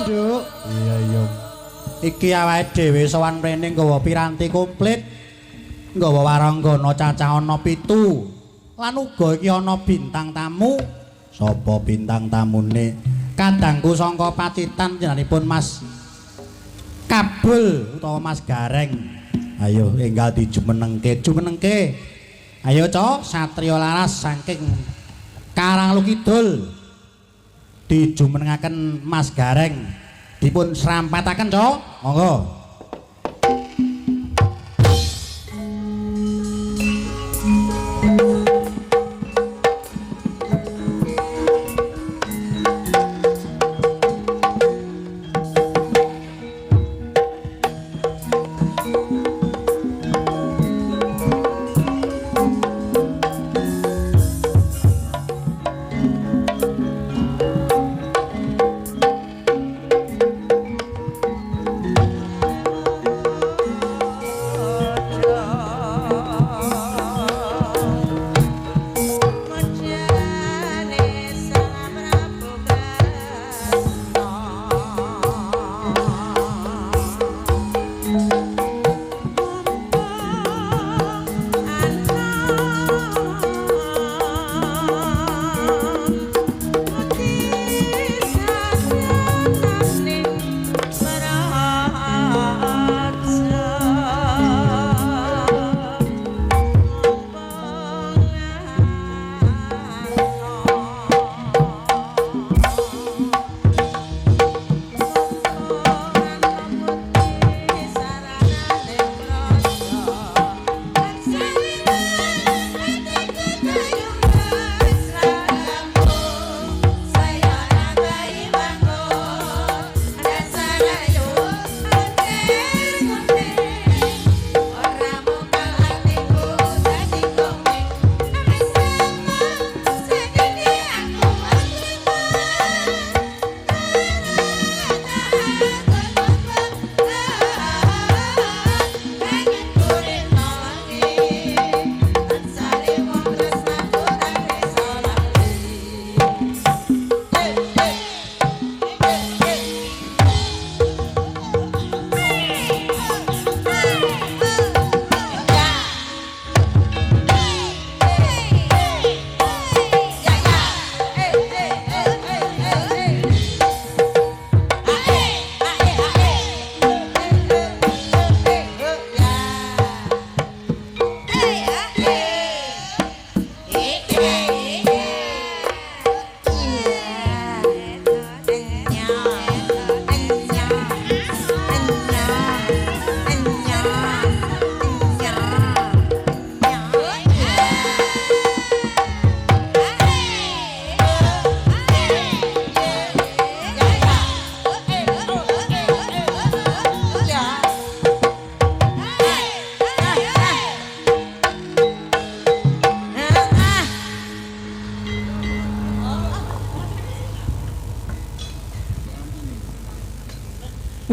Nduk. Iya iya. Iki awake dhewe sowan mrene nggawa piranti komplit. Nggawa waranggana cacah ana 7. Lan uga iki ana bintang tamu. Sapa bintang tamune? Kadangku sangka Pacitan jenengipun Mas Kabul utawa Mas Gareng. Ayo enggal dijumenengke, jumenengke. Ayo Cok, satriya laras saking Karanglu Kidul. Dijumenengaken Mas Gareng. Dipun serampataken Cok. Monggo.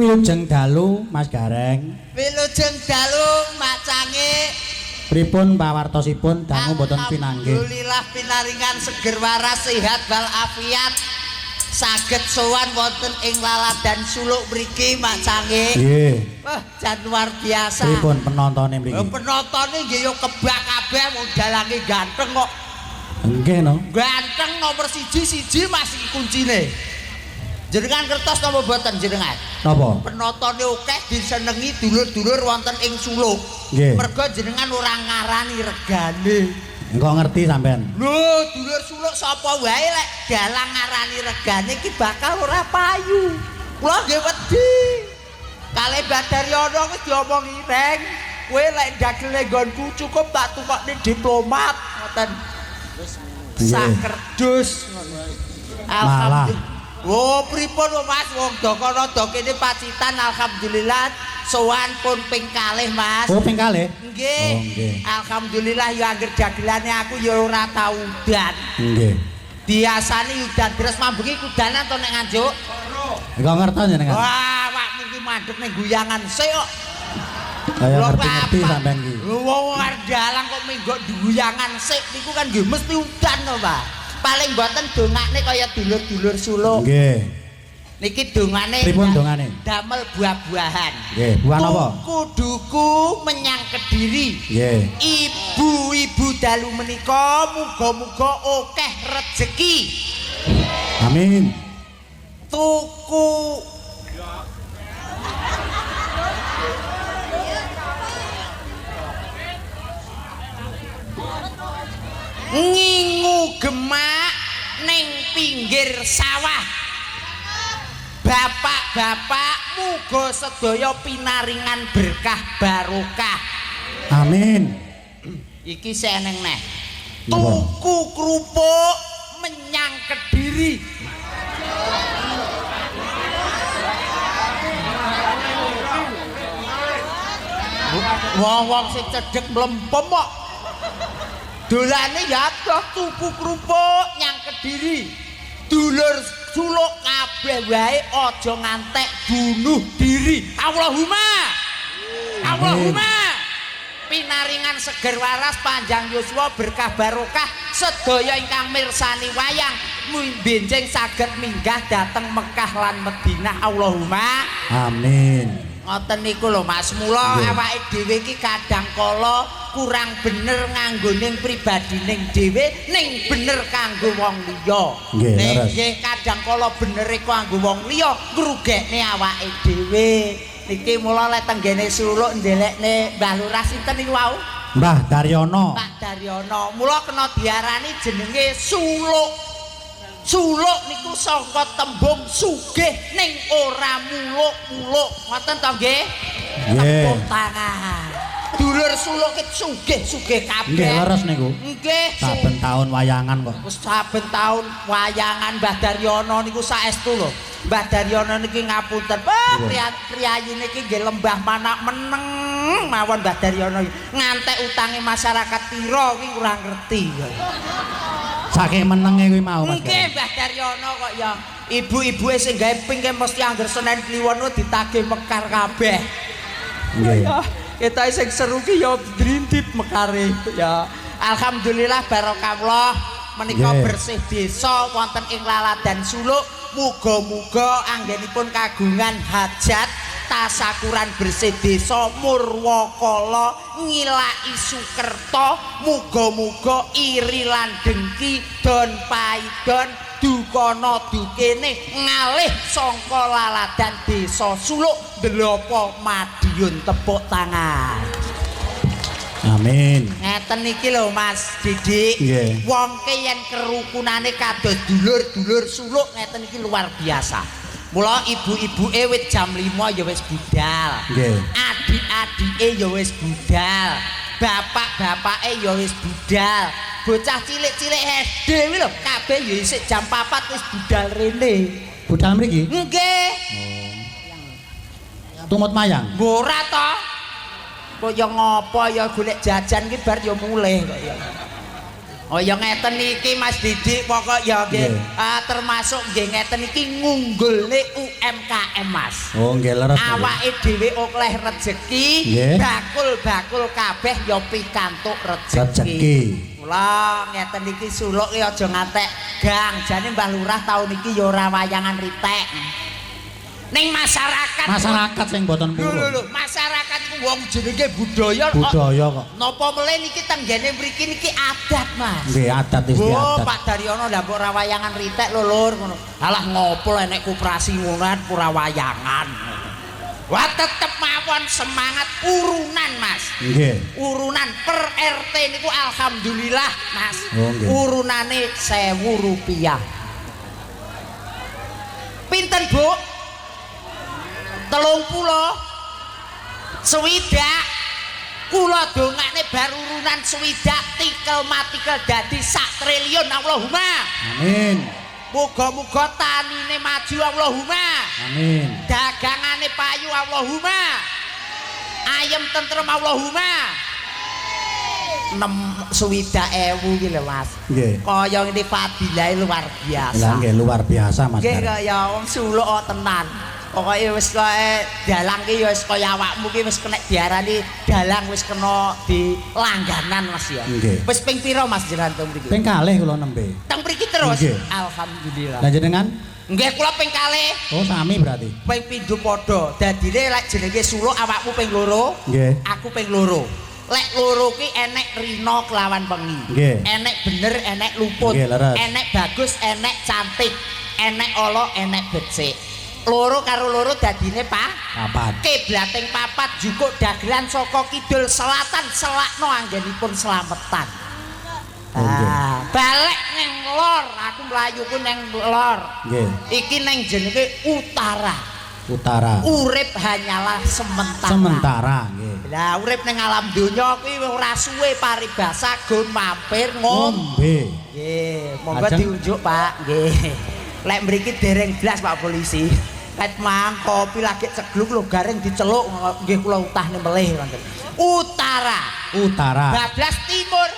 Wilujeng dalu Mas Gareng. Wilujeng dalu Mak Cange. Pripun pawartosipun dangu mboten pinanggih? Alhamdulillah pinaringan seger waras sehat walafiat. Saged sowan wonten ing laladan suluk mriki Mak Cange. Nggih. Wah, jan luar biasa. Pripun penontone mriki? Penontone nggih yo kebak kabeh modalange ganteng kok. Nggih no. Ganteng nomor siji Mas iki kuncine. Jenengan kertos napa boten jenengan? Napa? Penotone akeh disenengi dulur-dulur wonten ing suluk. Nggih. Mergo jenengan ora ngarani regane. Engko ngerti sampean. Lho, dulur suluk sapa wae lek dalang ngarani regane iki bakal ora payu. Kula nggih wedi. Kalih Badaryono wis diomongi reng. Kowe lek dagele nggonku cukup tak tukokne diplomat ngoten. Sak kerdus ngono. Alhamdulillah. Oh, pripun Mas wong dokono dok kene Pacitan alhamdulillah sowan pun ping kalih Mas. Oh, ping kalih? Nggih. Oh, nggih. Alhamdulillah ya anggere dagelane aku ya ora tau udan. Nggih. Biasane udan terus mambengi kudanan to nek nganjuk. Engko ngertos jenengan. Wah, awakmu ki mandhek ning guyangan sik kok. Kaya ngerti-ngerti sampean iki. Wong arep dalang kok minggo guyangan sik niku kan nggih mesti udan to, Pak. Paling mboten dongakne kaya dulur-dulur suluk. Nggih. Niki dongane. Pripun dongane? Damel buah-buahan. Nggih, buah napa? Kuduku menyang Kediri. Nggih. Ibu-ibu dalu menika muga-muga akeh rejeki. Amin. Tuku ngingu gemak ning pinggir sawah. Bapak-bapak muga sedaya pinaringan berkah barokah. Amin. Iki seneng neh. Tuku kerupuk menyang Kediri. Wong-wong sing cedhek mlempem kok. Dolane ya toh tuku kerupuk nyang Kediri. Dulur suluk kabeh wae aja ngantek bunuh diri. Allahumma. Allahumma. Pinaringan seger waras panjang yuswa berkah barokah sedaya ingkang mirsani wayang benjing saged minggah dhateng Mekah lan Madinah. Allahumma amin. Ngoten niku lho Mas, mula awake dhewe iki kadang kala kurang bener nganggoning pribadining dhewe ning bener kanggo wong liya. Nggih, kadang kala bener iku kanggo wong liya ngrugekne awake dhewe. Niki mula lek tenggene suluk ndelekne Mbah Lurah sinten niku wau? Mbah Daryono. Mbah Daryono. Mula kena diarani jenenge suluk. Suluk niku saka tembung sugih ning ora muluk-muluk. Ngoten to nggih? Tepuk tangan. Dulur suluk ki sugih kabeh. Nggih leres niku. Nggih. Saben taun wayangan kok. Wis saben taun wayangan Mbah Daryono niku saestu lho. Mbah Daryono niki ngapunten, priyayi niki nggih lembah manak meneng mawon Mbah Daryono ngantek utange masyarakat pira ki kurang ngerti. Saking menenge kuwi mau Mas. Nggih Mbah Daryono kok ya ibu-ibuke sing gawe ping mesti angger Senin Kliwon ditagih mekar kabeh. Nggih. Kita sing seru ki ya drintip mekare ya. Alhamdulillah barokah menika bersih desa wonten ing Laladan Suluk. Muga-muga anggenipun kagungan hajat tasakuran bersih desa Murwakala ngilaki Sukerta. Muga-muga iri lan dengki don paidon dukana dukene ngalih sangka Laladan desa Suluk Ndelopo Madiun. Tepuk tangan. Amin. Ngeten iki lho Mas Didik. Wong ke yen kerukunane kados dulur-dulur suluk ngeten iki luar biasa. Mula ibu-ibuke wis jam 5 ya wis budal. Adik-adike ya wis budal. Bapak-bapake ya wis budal. Bocah cilik-cilik SD lho kabeh ya isih jam 4 wis budal rene. Budal mriki? Nggih. Tumut mayang. Ora to. Kaya ngopo ya golek jajan ki bar ya mulih kok ya. Oh ya ngeten iki Mas Didik pokok ya nggih termasuk nggih ngeten iki ngunggulne UMKM Mas. Oh nggih leres. Awake dhewe oleh rejeki, bakul-bakul kabeh ya pikantuk rejeki. Mula ngeten iki suluk ki aja ngantek gang. Jane Mbah Lurah taun iki ya ora wayangan ritek. Ning masyarakat sing mboten purun. Lho, masyarakat ku wong jenenge budaya kok. Napa mele niki tenggene mriki niki adat, Mas. Nggih, adat istiadat. Oh, Pak Daryono lah mbok ora wayangan ritek lho Lur ngono. Alah ngopo enek koperasi ngono ora wayangan. Wah tetep mawon semangat urunan, Mas. Nggih. Urunan per RT niku alhamdulillah, Mas. Urunane Rp1.000. Pinten, Bu? 30 swidak kula dongakne bar urunan swidak tikel matikel dadi 1 triliun. Allahumma amin. Muga-muga tanine maju. Allahumma amin. Dagangane payu. Allahumma ayem tentrem. Allahumma 60.000 iki lho Mas. Nggih. Kaya ngene fadilah luar biasa. Lah nggih luar biasa Mas. Nggih kaya wong suluk tenan. Pokoke wis kaya dalang ki ya wis kaya awakmu ki wis kena diarani dalang wis kena di langganan Mas ya. Wis ping pira Mas jenengan teng mriki? Ping kalih kula nembe. Teng mriki terus. Alhamdulillah. Lah jenengan? Nggih kula ping kalih. Oh, sami berarti. Ping pindho padha. Dadine lek jenenge suluk awakmu ping loro, Nggih. aku ping loro. Lek loro ki enek rina kelawan wengi. Nggih. Enek bener, enek luput. Nggih, leres. Enek bagus, enek cantik. Enek ala, enek becik. Loro karo loro dadine Papat. kiblating papat jukuk dagelan saka kidul selatan selakno anggenipun slametan. Balik neng lor, aku mlayu ku neng lor. Nggih. Iki neng jenenge utara. Utara. Urip hanyalah sementara. Sementara, nggih. Lah urip ning alam donya kuwi ora suwe paribasa gon mampir ngombe. Nggih, monggo diunjuk, Pak. Nggih. Lek mriki dereng blas Pak polisi. Ket mang kopi lagi cegluk lho garing diceluk nggih kula utahne melih wonten. Utara. Utara. Bablas timur.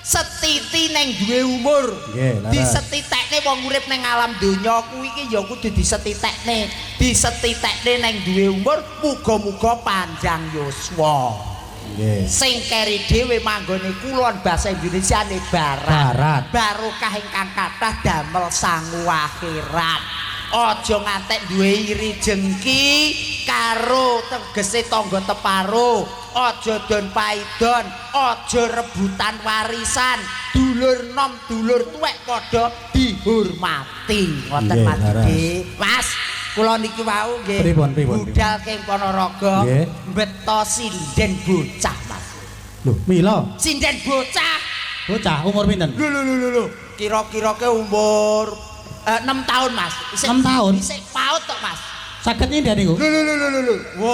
Setiti neng duwe umur. Nggih, leres. Disetitekne wong urip ning alam donya kuwi iki ya kudu disetitekne. Disetitekne neng duwe umur muga-muga panjang yuswa. Nggih. Sing keri dhewe manggone kulon basa Indonesiane barat. Barokah ingkang kathah damel sangu akhirat. Aja ngantek duwe iri jengki karo tegese tangga teparo. Aja don paidon, aja rebutan warisan. Dulur nom dulur tuwek padha dihormati. Ngoten Mas. Mas, kula niki wau nggih. Pripun? Budal keng Ponorogo mbeto sinden bocah, Mas. Lho, mila. Sinden bocah. Bocah umur pinten? Lho. Kira-kira ke umur 6 tahun, Mas. 6 tahun? Isih paut tok, Mas. Saged nyindan niku. Lho. Wo,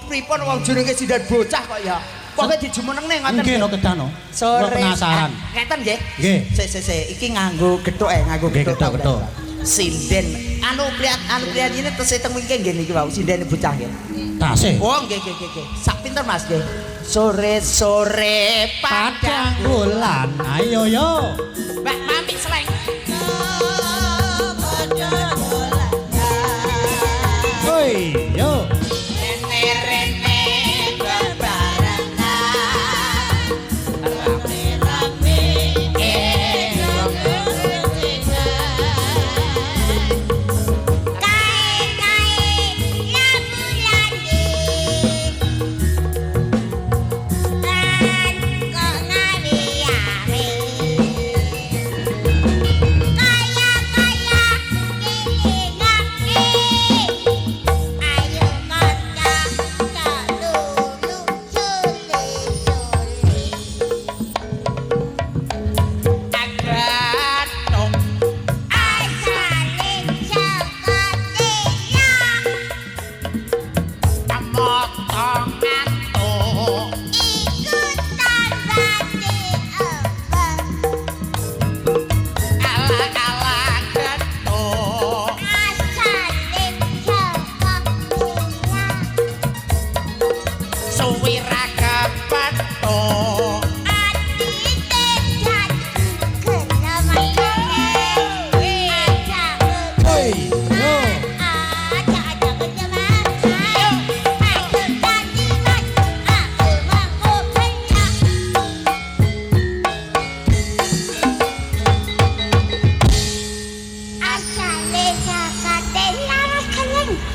pripun wong jenenge sinden bocah kok ya. Pokoke dijumenengne ngoten. Nggih, no kedano. Sore penasaran. Ngeten nggih. Nggih. Sik. Iki nganggo gethuk nganggo gethuk. Gethuk. Sinden. Anu priyan ini tesih teng wingking nggih niki wau sindene bocah nggih. Tasih. Oh, nggih. Sak pinter Mas nggih. Sore-sore Padang bulan. Ayo yo. Mbak Mami Sleng. Woi, yo. Rene bebarengan rame-rame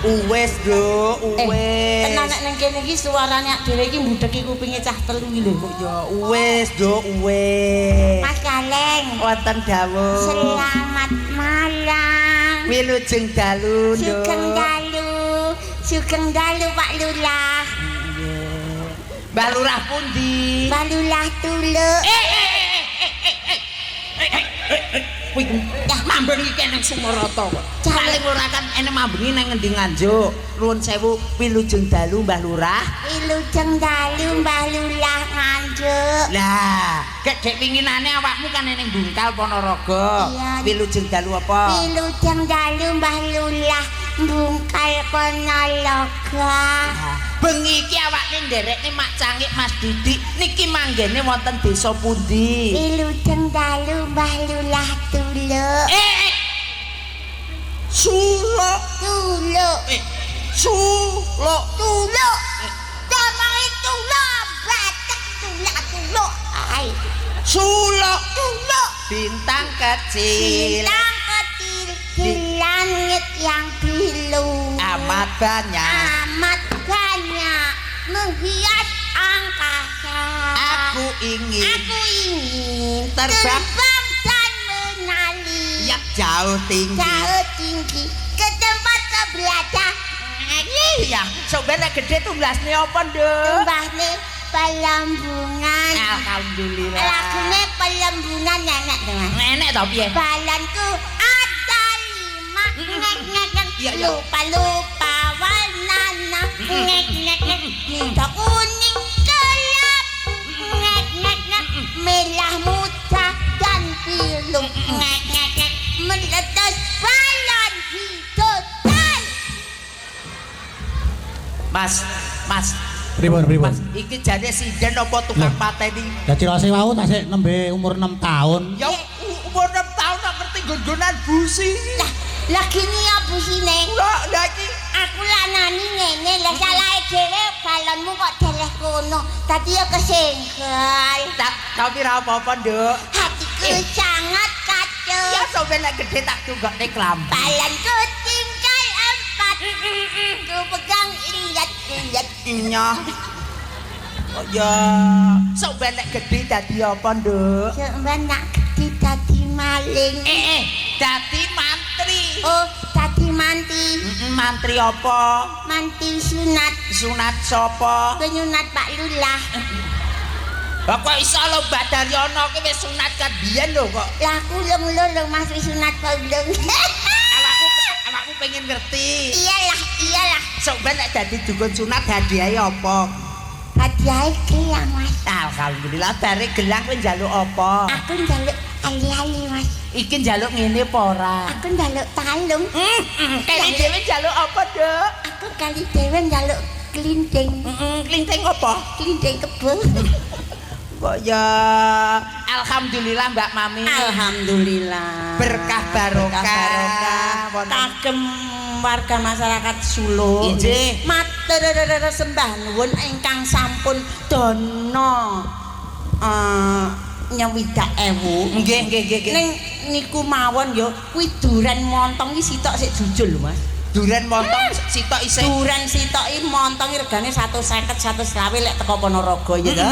Uwes do, uwes. Tenan nek ning kene iki suarane ak dhewe iki mbudheki kupinge cah telu iki lho. Ya uwes do, uwes. Mas Kaleng, Wonten dawuh. selamat malam. Wilujeng dalu, Nduk. Sugeng dalu Pak Lurah. Mbak Lurah pundi? Pak Lurah Tuluk. Kuwi mambeng iki nang Sumarata kok. Paling ora kan ene mambengi nang ngendi Nganjuk. Nuwun sewu wilujeng dalu Mbah Lurah. Wilujeng dalu Mbah Lurah Nganjuk. Lah, gedhe winginane awakmu kan ning Bungkal Ponorogo. Iya. Wilujeng dalu apa? Wilujeng dalu Mbah Lurah Bungkal Ponorogo. Bengi iki awake nderekne Mak Cangik Mas Didik niki manggene wonten desa pundi? Wilujeng dalu Mbah Lurah Tuluk. Suluk. Tuluk. Suluk. Tuluk. Damai tuluk, batak tuluk. Ai. Suluk. Tuluk. Bintang kecil. Silang kecil, silang amat banyak menghias angkasa. Aku ingin terbang dan menali jauh tinggi ke tempat keberadaan. Iya, sebenarnya gede tuh belasnya apa Nduk? Mbahne pelambungan. Alhamdulillah. Lagune pelambungan nenek teman. Nenek tau piye? Balanku ada 5. Iya, iya. Lupa warnanya. Minta kuning gelap. Merah muda dan biru. Meletus balon hidupkan. Mas. Pripun? Mas, iki jane sinden apa tukang pateni? Dadi rase wau tasik nembe umur 6 tahun. Ya umur 6 tahun tak ngerti nggon-gonan busi. Lah gini ya busine. Lah iki Aku lanani ngene lah salahe dhewe balonmu kok deleh kono. Dadi ya kesenggol. tapi ra apa-apa, Nduk. Hatiku sangat kacau. Ya sampe nek gede tak tunggokne klambi. Balonku tinggal 4. Ku pegang lihat. Nyoh. Oh ya, sampe nek gede dadi apa, Nduk? Sampeyan nak gede dadi maling. Dadi mantri. Oh, dadi manti. Mantri apa? Manti sunat. Sunat sapa? Penyunat Pak Lurah. Lah kok iso lho Mbak Daryono ki wis sunat kan biyen lho kok. Lah aku lho Mas wis sunat pondong. Awakku pengen ngerti. Iyalah. Sampe nek dadi dukun sunat hadiahe apa? Hadiah gelang Mas. Alhamdulillah bare gelang kowe njaluk apa? Aku njaluk ali-ali Mas. Iki njaluk ngene apa ora? Aku njaluk talung. Kene dhewe njaluk apa, Nduk? Aku kali dhewe njaluk klinting. Klinting apa? Klinting kebo. Kok ya alhamdulillah Mbak Mami. Alhamdulillah. Berkah barokah. Kagem warga masyarakat Solo. Injih. Matur sembah nuwun ingkang sampun dana nyewidak ewu. Nggih. Ning niku mawon ya kuwi duren montong iki sitok sik jujul lho Mas. Duren montong sitok isih. Duren sitoki montong regane 150 120 lek teko Ponorogo ya to.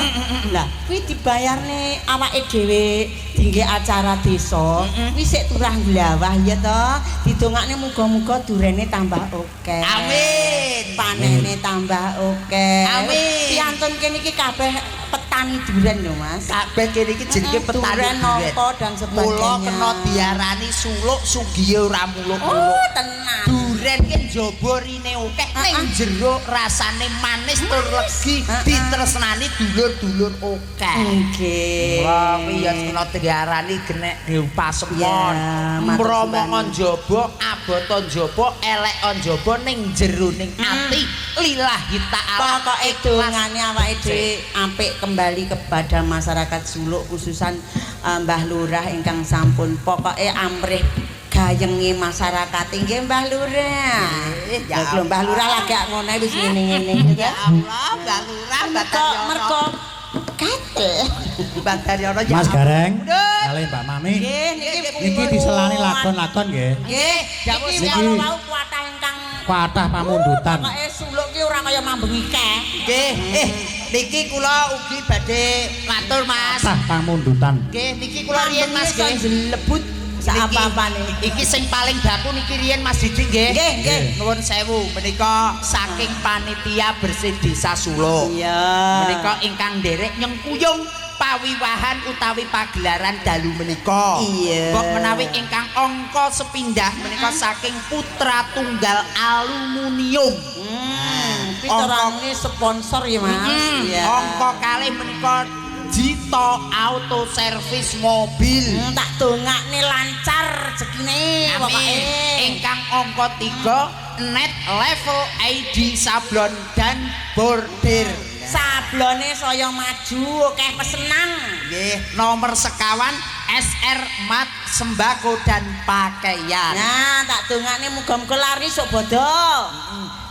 Lah kuwi dibayarne awake dhewe dingge acara desa. Kuwi sik turah glawah ya to. Didongakne muga-muga durene tambah akeh. Amin. Panene tambah akeh. Amin. Piantun kene iki kabeh petani duren lho Mas. Kabeh kene iki jenenge petani duren nangka dan sebagainya. Mula kena diarani suluk sugiye ora muluk-muluk. Oh, tenan. Duren ki njaba rine akeh ning jero rasane manis tur legi ditresnani dulur-dulur akeh. Nggih. Wah, kuwi ya kena diarani genek dew pasemon. Ya, Mromongan njaba, abota njaba, elek njaba ning jero ning ati lillahi ta'ala. Pokoke dongane awake dhewe apik kembali kepada masyarakat Suluk khususan Mbah Lurah ingkang sampun pokoke amrih gayenge masyarakat nggih Mbah Lurah. Ya Mbah Lurah lagi ngono wis ngene-ngene Ya Allah, Mbah Lurah mergo kate Mbah Daryono ya. Mas Gareng, kalih Mbak Mami. nggih Niki diselani lakon-lakon nggih. nggih dawuh Niki- kala wau kuatah ingkang Kathah pamundutan. pokoke Suluk ki ora kaya mambengi keh. Nggih, niki kula ugi badhe matur Mas. Kathah pamundutan. Nggih, niki kula riyen Mas nggih. lebut sak-apa-apane. Iki sing paling baku niki riyen Mas Didi nggih. Nggih. Nuwun sewu menika saking panitia bersih Desa Suluk. Iya. Menika ingkang nderek nyengkuyung pawiwahan utawi pagelaran dalu menika. Iya. Kok menawi ingkang angka sepindah menika saking Putra Tunggal Aluminium. Piturane sponsor ya Mas. Angka kalih menika Jito Auto Service Mobil. Tak dongakne lancar rezekine pokoke. Ingkang angka 3 Net Level ID Sablon dan Bordir. Sablone saya maju akeh pesenan. Nggih, nomor sekawan SR Mat Sembako dan Pakaian. Nah, tak dongane muga-muga laris sok bodo.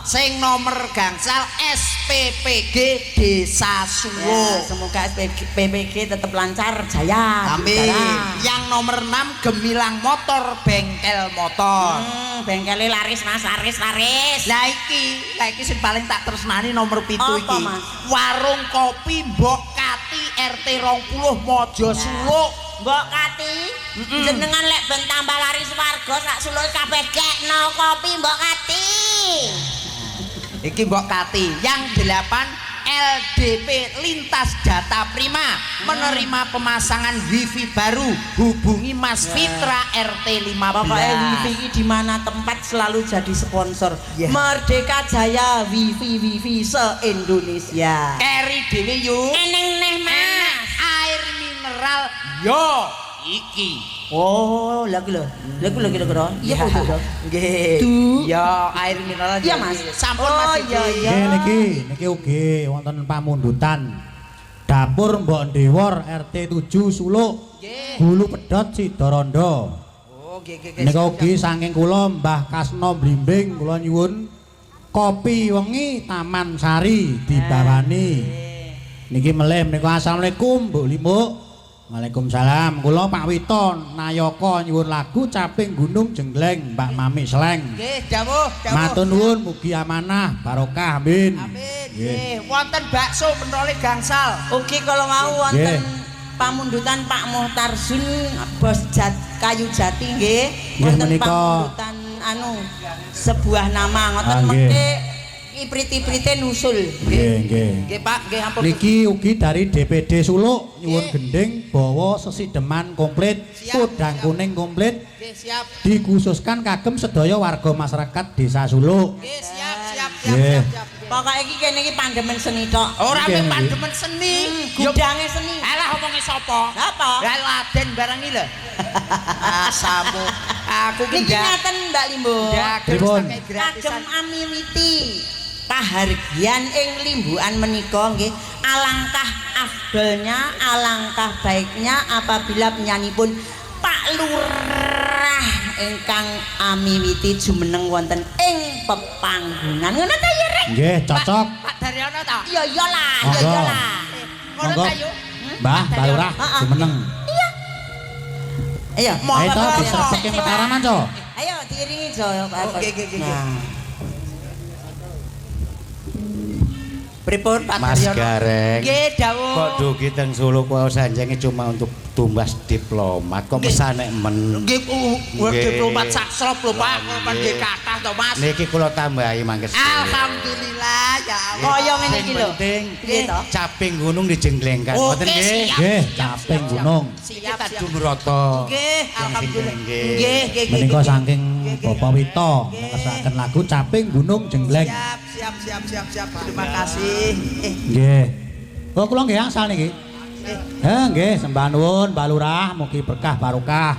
Sing nomor gangsal SPPG Desa Sulo. Ya, semoga SPPG tetap lancar jaya. Amin. Yang nomor 6 Gemilang Motor Bengkel Motor. Bengkele laris Mas, laris. Lah iki sing paling tak tresnani nomor 7 Apa, iki. Mas? Warung kopi Mbok Kati RT 20 Mojo Sulo. Mbok Kati, jenengan lek ben tambah laris warga sak Sulo kabeh gekno kopi Mbok Kati. Iki Mbok Kati. Yang 8 LDP Lintas Data Prima menerima pemasangan wifi baru. Hubungi Mas Fitra RT 15. Pokoknya wifi ini di mana tempat selalu jadi sponsor. Merdeka Jaya wifi se-Indonesia. Keri dhewe yuk. Eneng neh Mas. Air mineral yo iki. Oh, lagi lho. Iya betul. Nggih. Du. Ya, air mineral. Iya, Mas. Sampun Oh, Mas. iya, iya. Niki ugi wonten pamundutan dapur Mbok Dewor RT 7 Suluk. Nggih. Gulu Pedhot Sidorondo. Oh, nggih. Nika ugi saking kula Mbah Kasno Blimbing kula nyuwun kopi wengi Taman Sari dibawani. Niki melih menika asalamualaikum Mbok Limuk. Waalaikumsalam. Kula Pak Witon Nayaka nyuwun lagu Caping Gunung Jengleng Mbak Mami Sleng. Nggih, dawuh. Matur nuwun mugi amanah barokah amin. Amin. Nggih, wonten bakso pentole gangsal. Ugi kalau mau wonten pamundutan Pak Muhtar Zun Bos Kayu Jati nggih. Wonten pamundutan sebuah nama ngoten mengke iprit-iprite nusul. Nggih. Nggih, Pak, nggih ampun. Niki ugi dari DPD Suluk nyuwun gending bawa sesideman komplit, kudang kuning komplit. Nggih, siap. Dikhususkan kagem sedaya warga masyarakat Desa Suluk. Nggih, siap. Nggih. Pokoknya iki kene iki pandemen seni tok. Ora Nggih, mung nggih. pandemen seni, Gudange seni. alah omonge sapa? Apa? Lah Laden barang iki lho. Asamu. Aku ki Niki ngaten Mbak Limbo. Pripun? Kagem Amiwiti pahargyan ing limbuan menika nggih alangkah afdolnya, alangkah baiknya apabila penyanipun Pak Lurah ingkang Amiwiti jumeneng wonten ing pepanggungan. Ngono ta ya, Rek? Nggih, cocok. Pak Daryono ta? Iya iyalah, Monggo. iya iyalah. Ngono Monggo. ta yuk? Mbah, Pak Lurah Heeh. jumeneng. Ayo, Ayo to disrepeke mataraman to. ayo diiringi Jo. Oke. Nah. Pripun Pak Mas Daryono? Gareng. Nggih, dawuh. Kok dugi teng Solo kok sanjange cuma untuk tumbas diplomat kok Nggih. mesane men. Nggih, Nggih. diplomat saksrop lho Pak, Nggih. kan nggih kathah to Mas. Niki kula tambahi mangke. Alhamdulillah ya Allah. Kaya ngene iki lho. Penting Piye to? caping gunung dijengglengkan. Oke, Ngoten nggih. siap. Nggih, caping gunung. Siap. Dumroto. Nggih, alhamdulillah. Nggih. Nggih. Menika saking Bapak Wito ngesaken lagu Caping Gunung Jengleng. Siap. Terima kasih. Nggih. Oh kula nggih angsal niki. Nggih, sembah nuwun Pak Lurah mugi berkah barokah.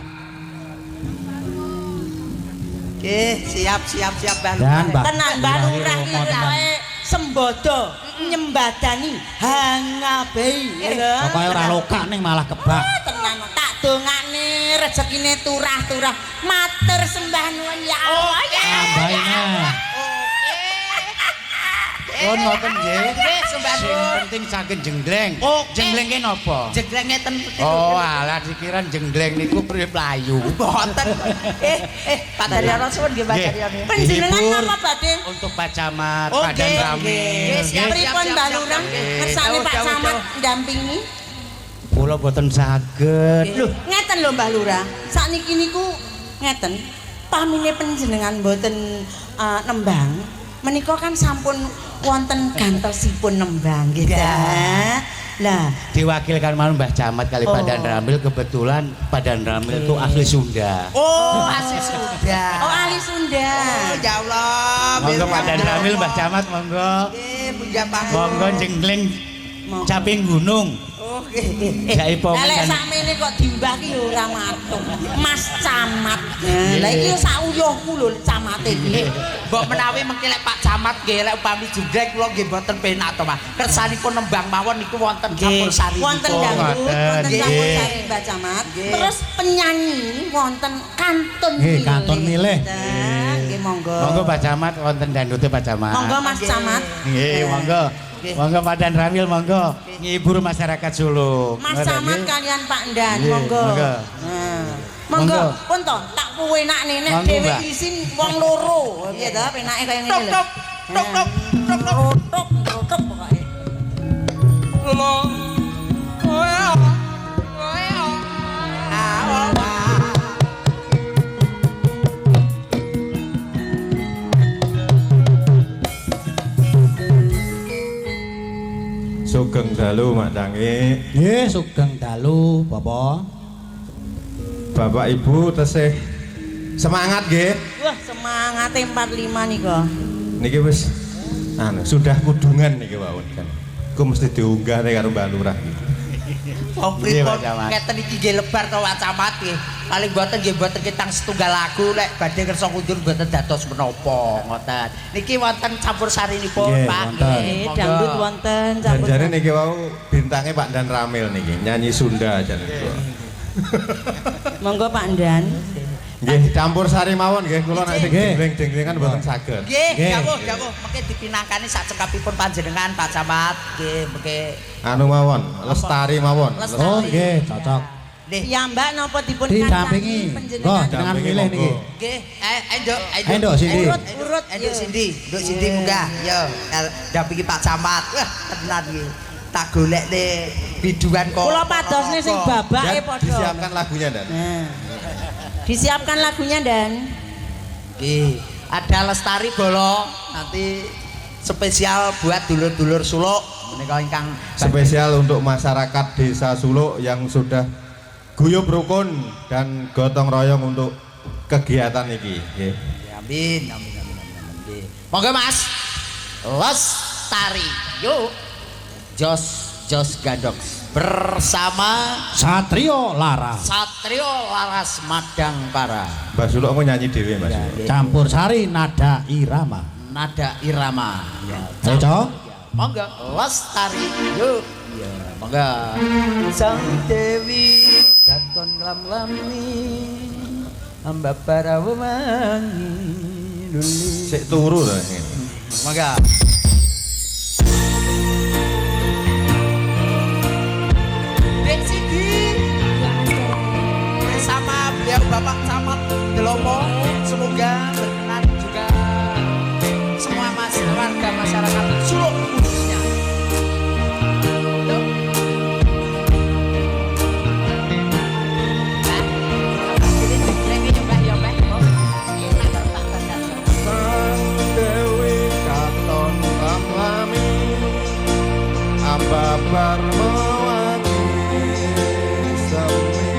Nggih, siap Mbah Dan Mbah Tenan Mbak Lurah iki Romo tenan. pokoke sembodo nyembadani hangabei. Pokoke ora lokak ning malah kebak. Tenan tak dongane rezekine turah-turah. Matur sembah nuwun ya Allah ya. Tambahi neh. Oh ngoten nggih. Nggih, sembah Sing nuwun. penting saking jenggleng. Oke. Jenggleng ki napa? Jegleng ngeten. Oh, alah dikiran jenggleng niku mlayu. Mboten. Pak Daryono suwun nggih Pak Nggih. Daryono. Panjenengan Dihibur napa badhe? Untuk Pak Camat, Oh, Pak Dan nggih, Ramil. nggih. Siap. Pripun Mbak Lurah Nggih. ngersane Pak Jauh. Camat ndampingi? Kula boten saged. Lho, ngeten lho Mbah Lurah. Sakniki niku ngeten. Pamine panjenengan mboten nembang, menika kan sampun wonten gantosipun nembang gitu. Lah, Diwakilkan malam Mbah Camat kali Pak Dan Ramil, kebetulan Pak Dan Ramil itu asli Sunda. Oh, asli Sunda. oh ahli Sunda. Oh, ya Allah. Monggo Pak Dan Ramil Mbah Camat monggo. Nggih, puja pangapunten. Monggo jenggleng Monggo. caping gunung. Oh, Jai pomen Lek kan. sakmene kok dimbah ki yo ora matung. Mas Camat. Lah iki sak uyuhku lho camate iki. Mbok menawi mengki lek Pak Camat nggih lek upami jundrek kula nggih mboten penak to Mas. Kersanipun nembang mawon niku wonten campur sari. Wonten dangdut, wonten Nggih. campur sari Mbak Camat. Terus penyanyi wonten kantun Nggih, kantun milih. Nggih monggo. Monggo Pak Camat wonten dandute Pak Camat. Monggo Mas Camat. Nggih, monggo. Monggo Pak Dan Ramil monggo ngibur masyarakat Solo. Mas Camat kalian Pak Dan, Nggih, monggo. monggo. Nah. Monggo, pun to, tak puwenakne nek Monggo, dhewe Mbak. isin wong loro. Piye to penake kaya ngene lho. Tok tok tok tok tok. Tok pokoke. Lolo. Oh. Sugeng dalu Makdange. Nggih, sugeng dalu, Bapak. Bapak Ibu tesih semangat nggih. Wah, semangate 45 nika. Niki wis sudah kudungan niki wau kan. Ku mesti diunggah nek karo Mbak Lurah. Wong Nggih, pripun Pak Camat. ngeten iki nggih lebar to Pak Camat nggih. Paling mboten kitang setunggal lagu lek badhe kersa kundur mboten dados menapa ngoten. Niki wonten campur sarinipun Nggih, Pak. wonten. Nggih, dangdut wonten Dan campur. jare niki wau bintangnya Pak Dan Ramil niki, nyanyi Sunda jane niku. Monggo Pak Dan. Nggih, campur sari mawon nggih, kula nek sing Nggih. jengleng-jenglengan mboten saged. Nggih, Nggih. dawuh mengke dipinangkani sak cekapipun panjenengan Pak Camat. Nggih, mengke Anu mawon, lestari mawon. Lestari. Oh, nggih, cocok. nggih. Piyambak napa dipun Didampingi. Kok jenengan Dampingi, milih niki. monggo. Nggih, Endok, Ayo, Nduk, Cindy. Urut, Endok yo. Cindy, Nduk Cindy munggah. Yo, dampingi Pak Camat. Wah, tenan nggih. Tak golekne biduan kok. Kula padosne sing babake Dan padha. disiapkan lagunya Dan. Nah. Disiapkan lagunya Dan. Nggih, ada Lestari Bolo nanti spesial buat dulur-dulur Suluk menika ingkang Spesial untuk masyarakat Desa Suluk yang sudah guyub rukun dan gotong royong untuk kegiatan ini. Nggih. amin. Nggih. Monggo Mas. Lestari. Yuk. Jos Gandox bersama Satrio Lara. Satrio Laras Madangkara. Mbak Suluk mau nyanyi dewe Mas. Ya, Suluk. Campur sari nada irama. Nada irama. Ya. Ayo, Cok. Monggo Lestari. Yuk. Ya, monggo. Sang Dewi katon lam-lami amba para wemangi nuli. Sik turu to. Monggo. Dek Sidi bersama beliau Bapak Camat Delomo, semoga berkenan juga semua warga masyarakat Suluk khususnya. Yuk. Sang Dewi katon lam-lami ambabar mewangi semi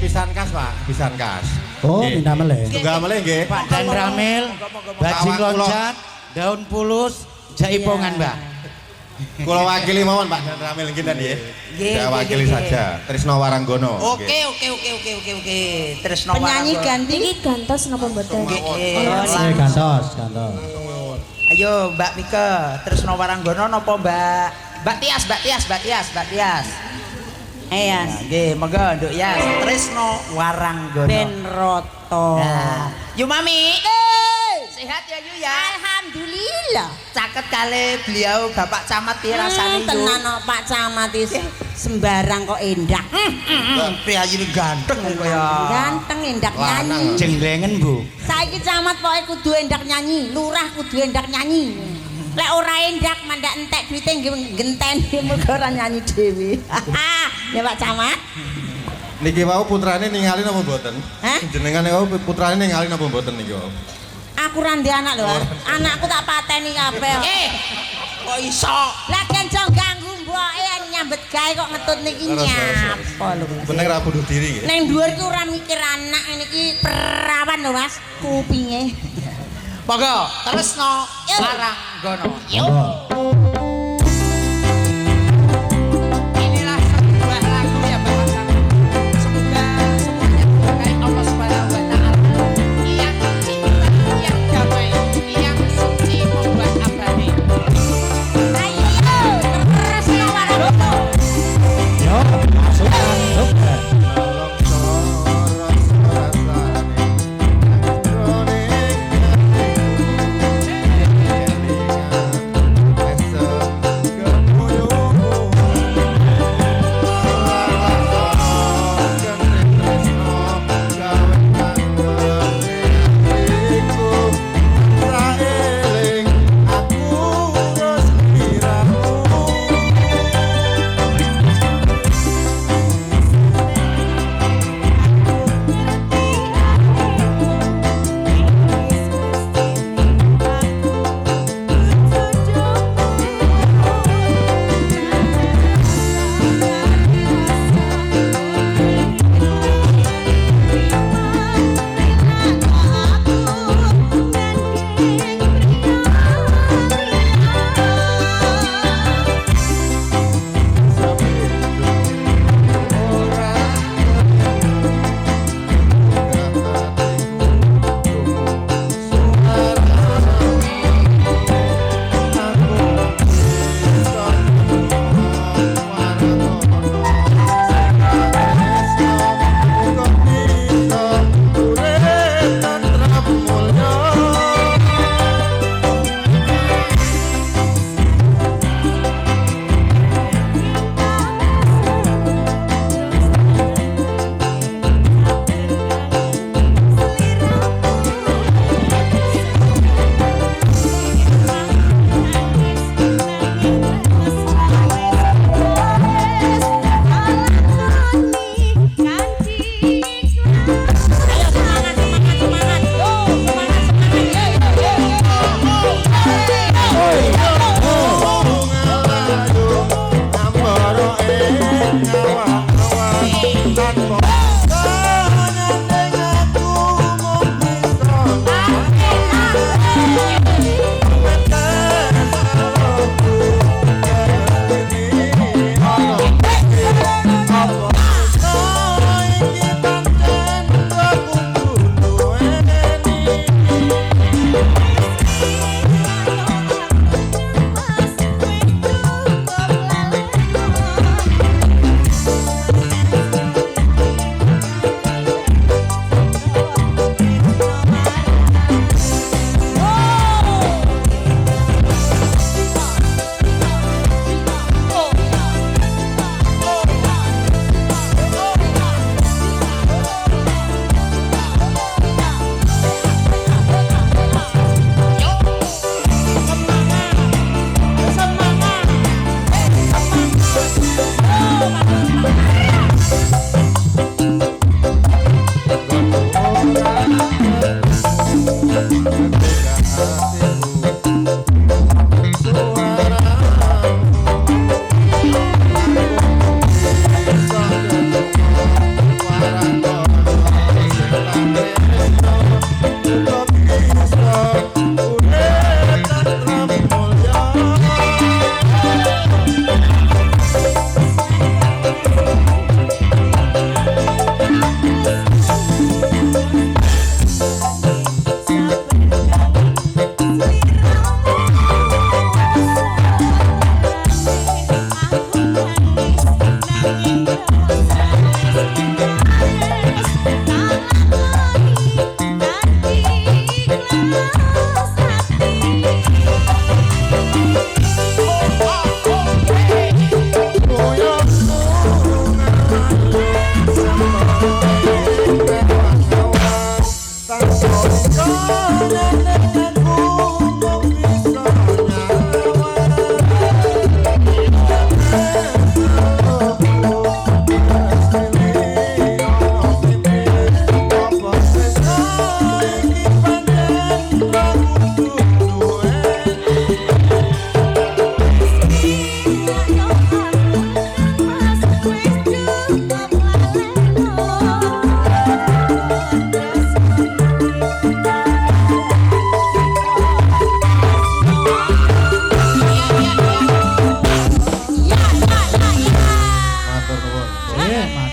pisan kas, Pak. Pisan kas. Oh, Nggih. pindah meleh. Tunggal meleh nggih. Pak Dan Ramil, bajing Kawak kula. loncat, daun pulus, jaipongan, Mbak. Kula wakili mawon Pak Dan Ramil kinten nggih. Nggih, Saya nggih, wakili nggih. saja. Trisno Waranggono. Oke. Tresno Penyanyi Waranggono. ganti Niki gantos napa mboten? Nggih, Eh, gantos, gantos. Ayo Mbak Mika, Tresno Waranggono napa Mbak? Mbak Tias. Iya. Nggih, monggo nduk Yas. Tresno Waranggono. Ben Roto. Nah, Yu Mami. Sehat ya Yu ya. Alhamdulillah. Caket kali beliau Bapak Camat ya rasane Yu. Tenan kok Pak Camat is sembarang kok endak. Priayi ganteng kok ya. Ganteng endak nyanyi. Jenglengen, Bu. Saiki camat pokoke kudu endak nyanyi, lurah kudu endak nyanyi. Lek ora endak mandak entek duwite ngenteni muga ora nyanyi dhewe. Ya Pak Camat. Niki wau putrane ningali napa mboten? Hah? Jenengan wau putrane ningali napa mboten niki wau? Aku ra ndek anak lho. Anakku tak pateni kabeh. Kok iso? Lah kencang ganggu mboke nyambet gawe kok ngetut niki Terus, nyapa lho. Bener ra bunuh diri nggih. Neng dhuwur ki ora mikir anak niki perawan lho Mas, kupinge. Monggo, Tresno Waranggono. Monggo. Inilah sebuah lagu ya Bapak Camat. Semoga semuanya diberkahi Allah Subhanahu wa taala. Yang cinta, yang damai, yang suci membuat abadi. Ayo, terus Waranggono. Yo, masuk masuk. Nolong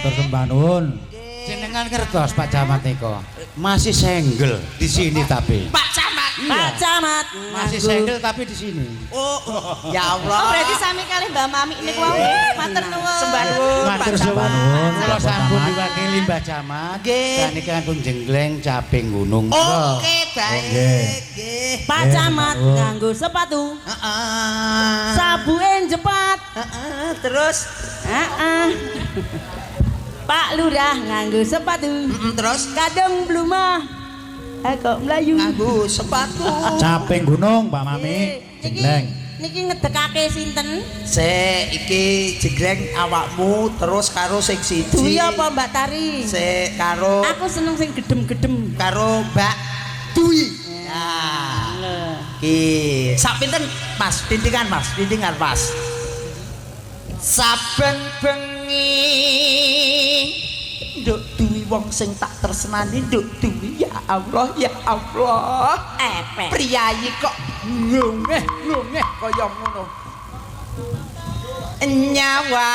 Matur sembah nuwun. Jenengan ngertos Pak Camat niko. Masih senggel di sini tapi. Pak Camat. Pak Camat Masih senggel tapi di sini. Oh, ya Allah. Oh berarti sami kali Mbak Mami niku wau. Matur nuwun. Sembah nuwun, Pak Matur Camat. nuwun. Kula Pak sampun Camat. diwakili Mbah Camat. Nggih. Saniki ampun jengleng caping gunung. Oke, baik. Nggih. Nggih. Pak Nggih, Camat matur. nganggo sepatu Heeh. sabune jepat. Heeh, terus Heeh. Pak Lurah nganggo sepatu terus kadung blumah. Kok mlayu. nganggo sepatu. Caping gunung Pak Mami. Jengleng. Niki ngedekake sinten? Sik iki jegreng awakmu terus karo sing siji. Duwi apa Mbak Tari? Sik karo Aku seneng sing gedem-gedem. karo Mbak Dwi. Ya. Lho. Ki, sak pinten Mas? Dindingan Mas, dindingan Mas. Saben bengi nduk duwi wong sing tak tresnani nduk duwi ya Allah ya Allah. Epek. Priyayi kok ngungeh kaya ngono. Nyawa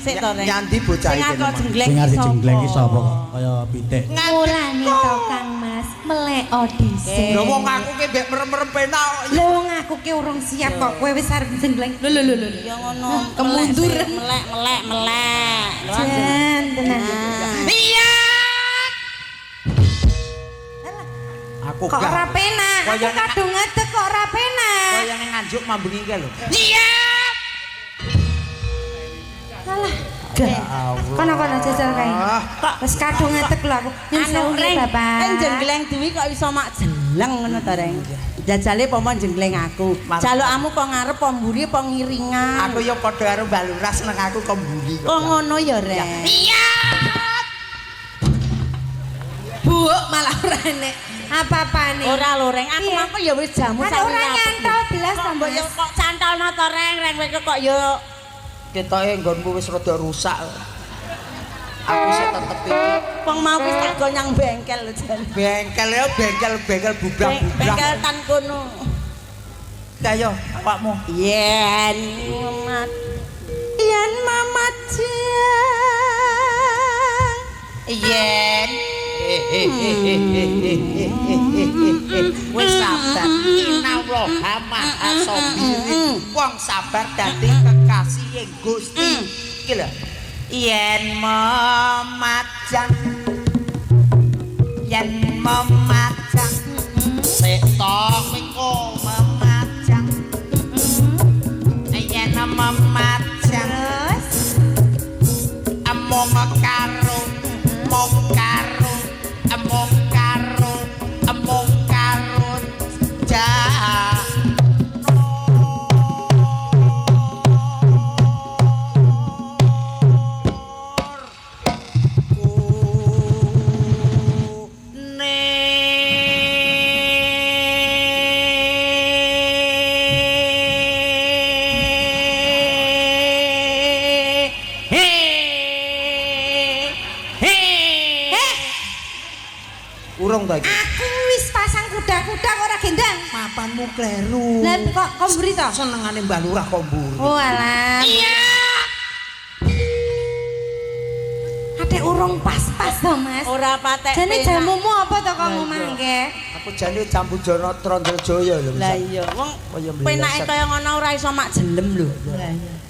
Sik to Reng. Nyandi bocah Sing iki. aku jengleng Sing iki arep sapa? jengleng iki sapa kok kaya pitik. Mulane to Kang Mas melek audisi. Lho wong aku ki mbek merem-merem penak. Lho wong aku ki urung siap kok kowe wis arep jengleng. Lho. Ya ngono. Kemunduran. Melek. Jan tenan. Iya. Aku Kok ora penak? Aku Kaya nek- kadung ngedek kok ora penak. kaya ning nganjuk mambengi ki lho. Iya. Alah. Kono jajal kae. Wis kadung ngedek lho aku. Nyun sewu Anu nggih, Reng, Bapak. kan jengleng duwi kok iso mak jeleng ngono to Reng. Jajale pomo jengleng aku. Jalukmu kok ngarep apa mburi apa ngiringan. Aku ya padha karo Mbak Lurah seneng aku kok mburi kok. Kok ngono ya Reng. Iya. Buk malah ora enek. Apa-apane? Ora lho Reng, aku Iya. mangko ya wis jamu Kan sami. ora nyantol belas to, Mbok ya Mas. kok cantolno to Reng, kowe kok ya Ketoke nggonku wis rada rusak. Aku sing tetep iki. wong mau wis tak go nyang bengkel lho jan. Bengkel ya bengkel bubrang-bubrang. Bengkel tan kono. Kayo awakmu. Yen mamat jang. Yen wis sabar inallah maha sabir wong sabar dadi kekasih Gusti iki lho yen memajang setok mengko memajang yen memajang among karo urung to iki Aku wis pasang kuda-kuda kok ora gendang. mapanmu kleru Lah kok mburi to? senengane Mbah Lurah kok mburi Oh alah. Iya. Ate urung pas-pas to, Mas. Ora patek. Jane penak. jamumu apa to kok ngomongke? aku jane jambu jono Trondoljoyo lho Lah iya, wong kaya mleset. penake kaya ngono ora iso mak jelem lho.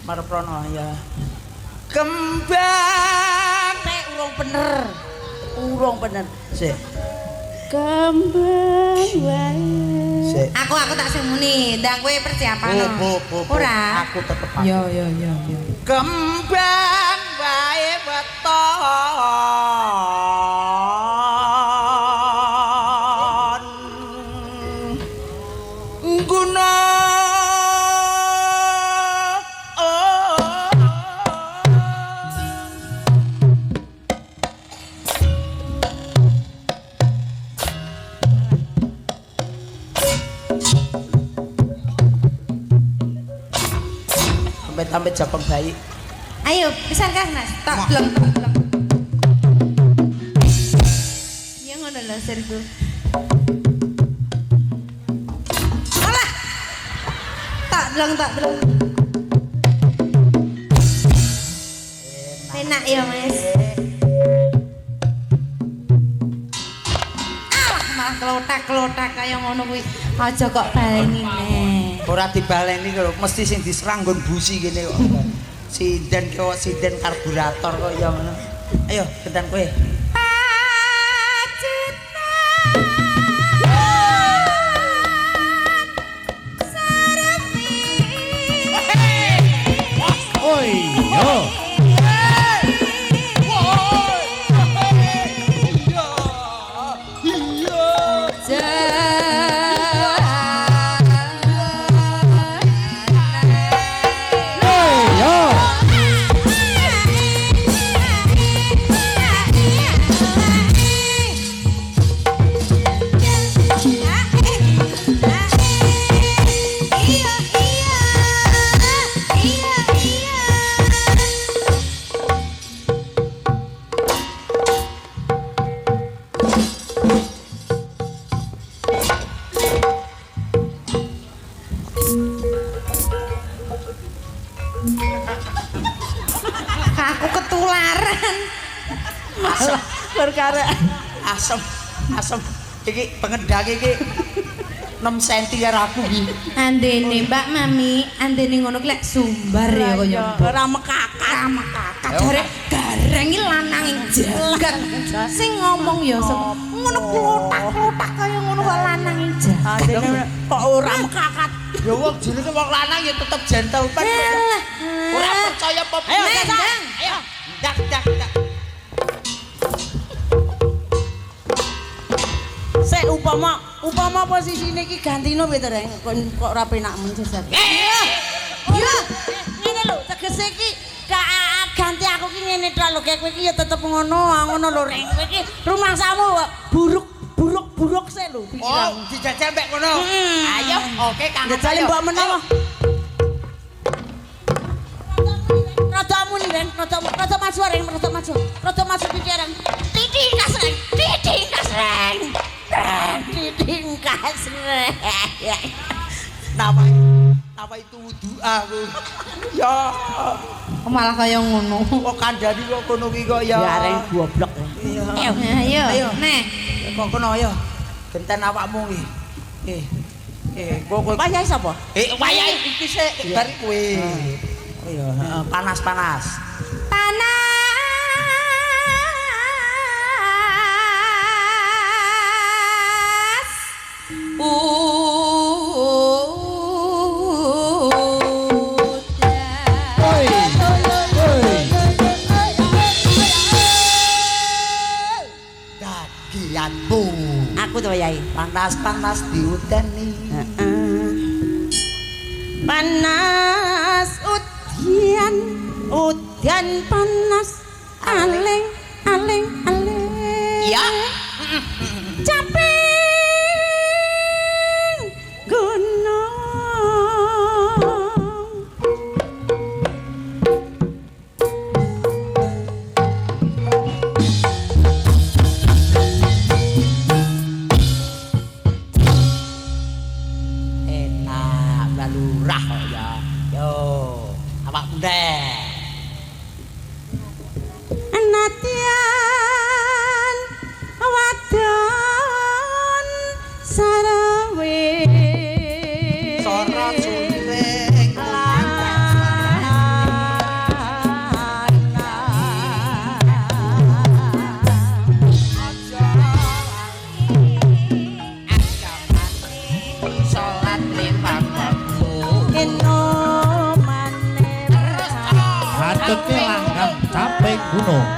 Marep rono ya kembang Nek urung bener. Urung bener. sik Kembang wae. sik Aku tak sing muni, ndang kowe persiapan. Bu. Ora. Aku tetep aku. Yo. Kembang wae weton guna Sampai Japang baik. Ayo, pisan Kang Nas. Tak bleng. Ya ngono lho sirku. Alah. Tak bleng. Enak ya, Mas. Alah, malah kelotak kaya ngono kuwi. Aja kok baleni neh. Ora dibaleni kok mesti sing diserang nggon busi kene kok. Sinden kok sinden karburator kok ya ngono. Ayo, gentan kowe. Oi, yo. Aku ketularan. Asem. Perkara Asem. Iki pengedang iki 6 cm karo aku iki. Andene Mbak Mami, andene ngono ki lek sumbar ya kaya. ora mekakat. Jare gareng iki lanang jagat. Sing ngomong ya ngono klotak-klotak kaya ngono kok lanang jagat. Kok ora mekakat. Ya wong jenenge wong lanang ya tetep gentleman. Ora percaya apa. Ayo, Nendang. Ayo. Dak. Sek upama posisine iki gantino piye to, Reng? Kok ora penak men sesat. Ya, ngene lho, tegese iki ganti aku ki ngene tok lho, kowe iki ya tetep ngono lho, Reng. Kowe iki rumangsamu buruk sik lho Oh, pikiran. dijajal mbek ngono. Ayo, oke Kang. Jajal mbok menawa. Rada muni, Reng, rada maju, Reng, rada maju pikiran. Titik kasreng. Apa itu wudu aku. Ya, Malah kaya ngono. kok kandhani kok kono ki kok ya. Ya Reng goblok. Iya. Ayo. Neh. Kok kono ya. Genten awakmu iki. Kok Wayahe sapa? wayahe iki sik bar kowe. Oh iya, panas. Dagianmu. Aku to wayahe. Panas diudeni. Panas udian panas aling Ya. caping gunung Enak balurah kok ya. Yo, awak ndek. anatian wadon sarawe Sorot suling. Salat lima waktu. Hacete langgam capek gunung.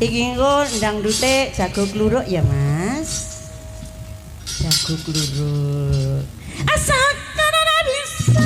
Iki engko ndangdute jago kluruk ya, Mas. Jago kluruk. Asakana bisa.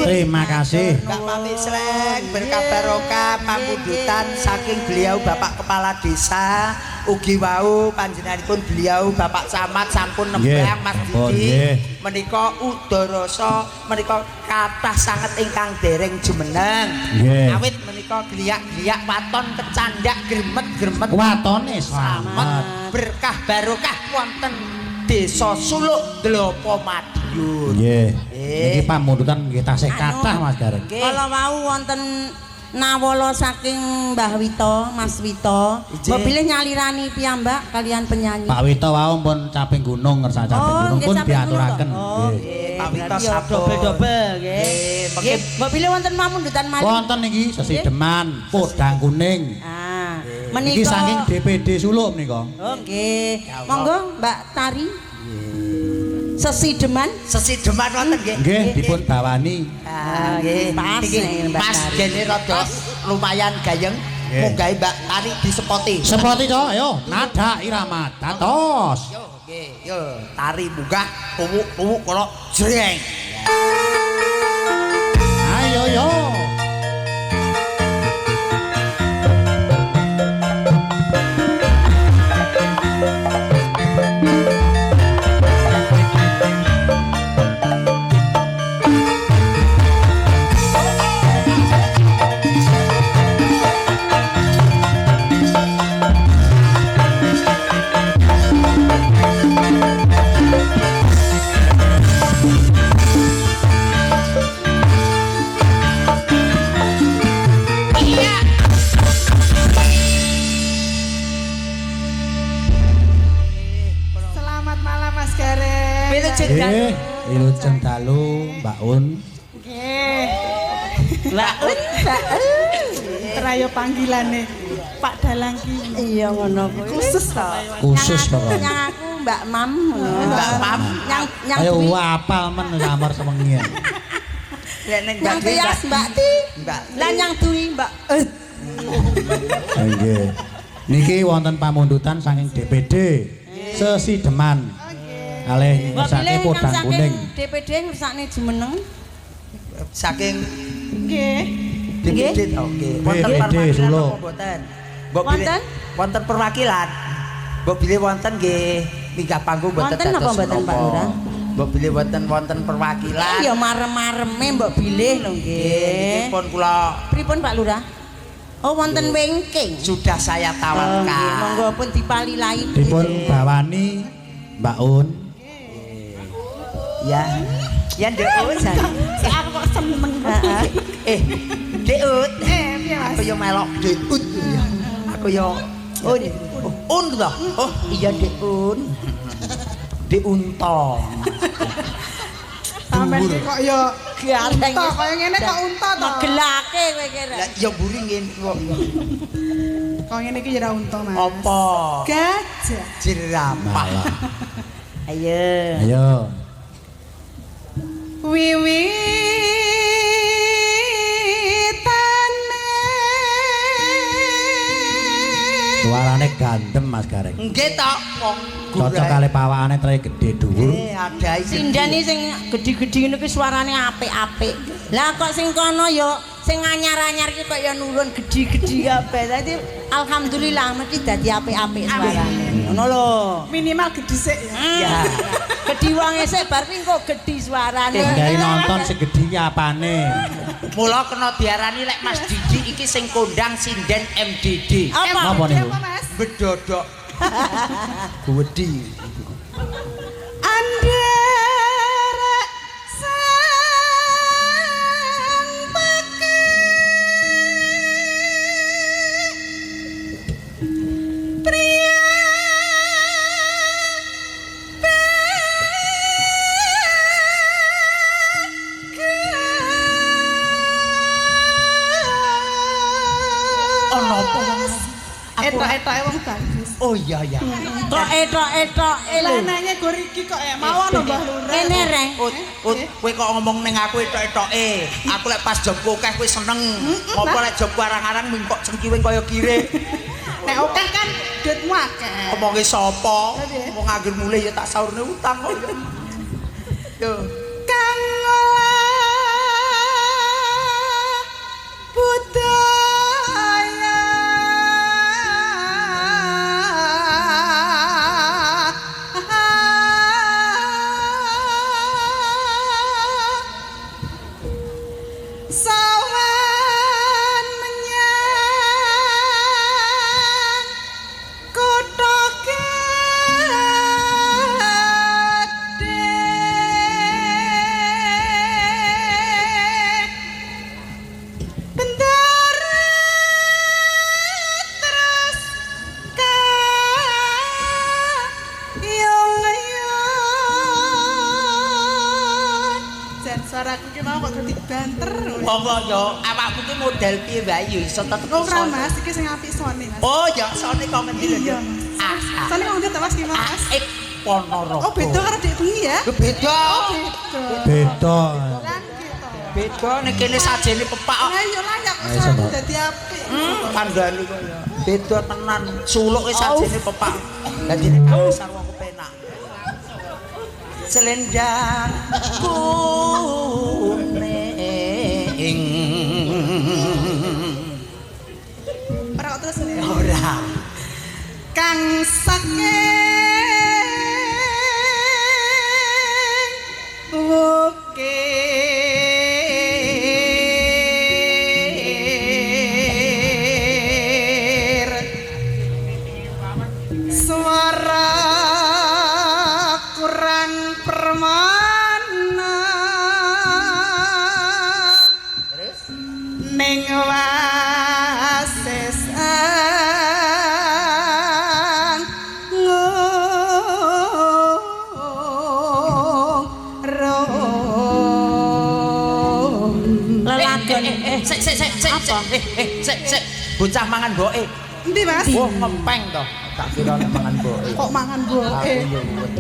Terima kasih. Mbak Mami Sreng berkah barokah pamundhutan saking beliau Bapak Kepala Desa ugi wau panjenenganipun beliau Bapak Camat sampun nembang Mas Didi menika udarasa menika kathah sanget ingkang dereng jumeneng. Awit menika gliak-gliak waton kecandak gremet-gremet watone slamet berkah barokah wonten Desa Suluk Dlopo Madiun. Nggih. Niki pamundhutan nggih tasih kathah Mas Gareng. Kala wau wonten nawala saking Mbah Wito, Mas Wito. Mbok bilih nyalirani piyambak kalian penyanyi. Pak Wito wau pun caping gunung ngersa caping gunung pun diaturaken. Nggih. Pak Wito sabdo dobel-dobel nggih. Nggih, mbok bilih wonten pamundhutan malih. Wonten niki Sesideman, Podang Kuning. Ah, menika iki saking DPD Suluk menika. Oh nggih. Monggo Mbak Tari. Sesideman wonten nggih. Nggih dipun bawani. Ah nggih. Mas gene rada lumayan gayeng. Monggae Mbak Tari disepoti. Sepoti to, ayo nada irama dados. Yo nggih, yo tari munggah tuwuk-tuwuk kala jreng. Ayo yo. Nggih, wilujeng dalu Mbak Un. Nggih. Mbak Un, Mbak Un. Terayo panggilane Pak Dalang ki. Iya ngono kuwi. Khusus to. Khusus pokoknya. Yang aku Mbak Mam. Mbak Mam. Yang Ayo Dwi. apal men samar sewengi. Lek ning Yang Dwi, Tias Mbak Ti. Mbak Lah yang Dwi Mbak. Nggih. Niki wonten pamundutan saking DPD Sesideman. Kalih Mbak ngersake Bilih podang saking kuning. DPD ngersakne Jumeneng. saking Nggih. DPD to. Oke. Wonten BPD perwakilan Solo. apa mboten? Mbok Bilih Wonten? wonten perwakilan. Mbok Bilih wonten nggih minggah panggung mboten Wonten apa mboten, Pak Lurah? Mbok Bilih wonten perwakilan. Ya marem-mareme mbok bilih lho nggih. Pun kula Pripun Pak Lurah? Oh wonten wingking. sudah saya Oh, nggih, tawarkan. monggo pun dipalilahi. Dipun bawani Mbak Un. Ya. Ya Nduk Ut. Aku kok seneng. Nduk Ut. Piye Mas? Aku yo melok Nduk Ut. Aku yo Un to. Oh, iya Nduk Un. Nduk Unta. Sampeyan ki kok ya Gareng. unta kaya ngene kok unta to. Megelake kowe kira. Lah yo mburi ngene kok. Kok ngene iki ya ora unta Mas. Apa? Gajah. Jerapah. Ayo. Ayo. Suarane gandem Mas Gareng. Nggih to, wong Cocok kali pawakane trae gedhe dhuwur. ada Sindani sing gedhi-gedhi ngene ki suarane apik-apik. Lah kok sing kono ya sing anyar-anyar ki kok ya nurun gedhi-gedhi kabeh. Dadi alhamdulillah mesti dadi apik-apik suarane. Ngono lho. Minimal gedhe sik ya. Ya. Gedhi wong esuk bar kuwi kok gedhi suarane. Dari nonton segedhi ki apane. Mula kena diarani lek Mas Didi iki sing kondang sinden MDD. Apa? Napa niku? Apa Mas? Bedodok. Wedi. Andara sang peke pria Ono apa? Etok-etoke wong bagus. Oh iya ya. Kok etok-etok Lanange gor iki kok ya mawon lho Mbah Lurah. Kene reng. Ut, kowe kok ngomong ning aku etok-etoke. Aku lek pas jobku akeh kowe seneng. Apa lek jobku arang-arang mingkok cengkiwing kaya kire. Nek akeh kan duitmu akeh. Omonge sapa? Wong angger mulih ya tak saurne utang kok. Yo. Kang olah budaya sawan menyang kutha gedhe bendera terus kayong-ayong jan suaraku ki mau kok dadi banter Apa yo awakmu ki model piye wae yo iso tetep ora iso. Mas iki sing apik sone Mas Oh ya sone kok ngendi lho. Iya, Ah. sone kok ngerti Mas ki Mas Ponorogo. oh beda karo dek bengi ya Beda. Beda. kan gitu Beda nek kene sajene pepak kok. nah iya layak Ayo, suaraku Mbak. dadi apik Kandhani kok ya. Beda tenan. Suluk wis sajene pepak. Dadi nek kasar wong kepenak. Selendang kuning. ora kok terus ya Ora. kang saking ukir suara kurang permana Terus ning wasesan ngono Sik. Bocah mangan mboke. Endi Mas? Wah, ngempeng to. Tak kira nek mangan mboke. Kok mangan boke?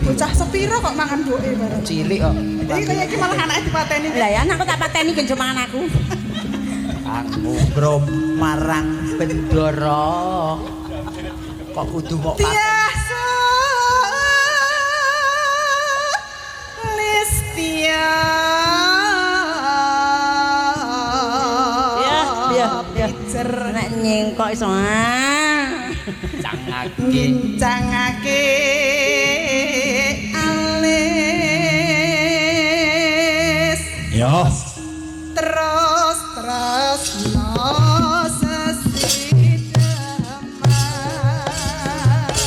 Bocah sepiro kok mangan boke bareng? Cilik kok. Iki kaya iki malah anake dipateni. Lah ya anakku tak pateni genjo mangan aku. Aku bro marang Bendoro. Kok kudu kok Tiasa Listia. Pijer Nek nyengkok iso. cangake alis. Yo. Terus no sesideman.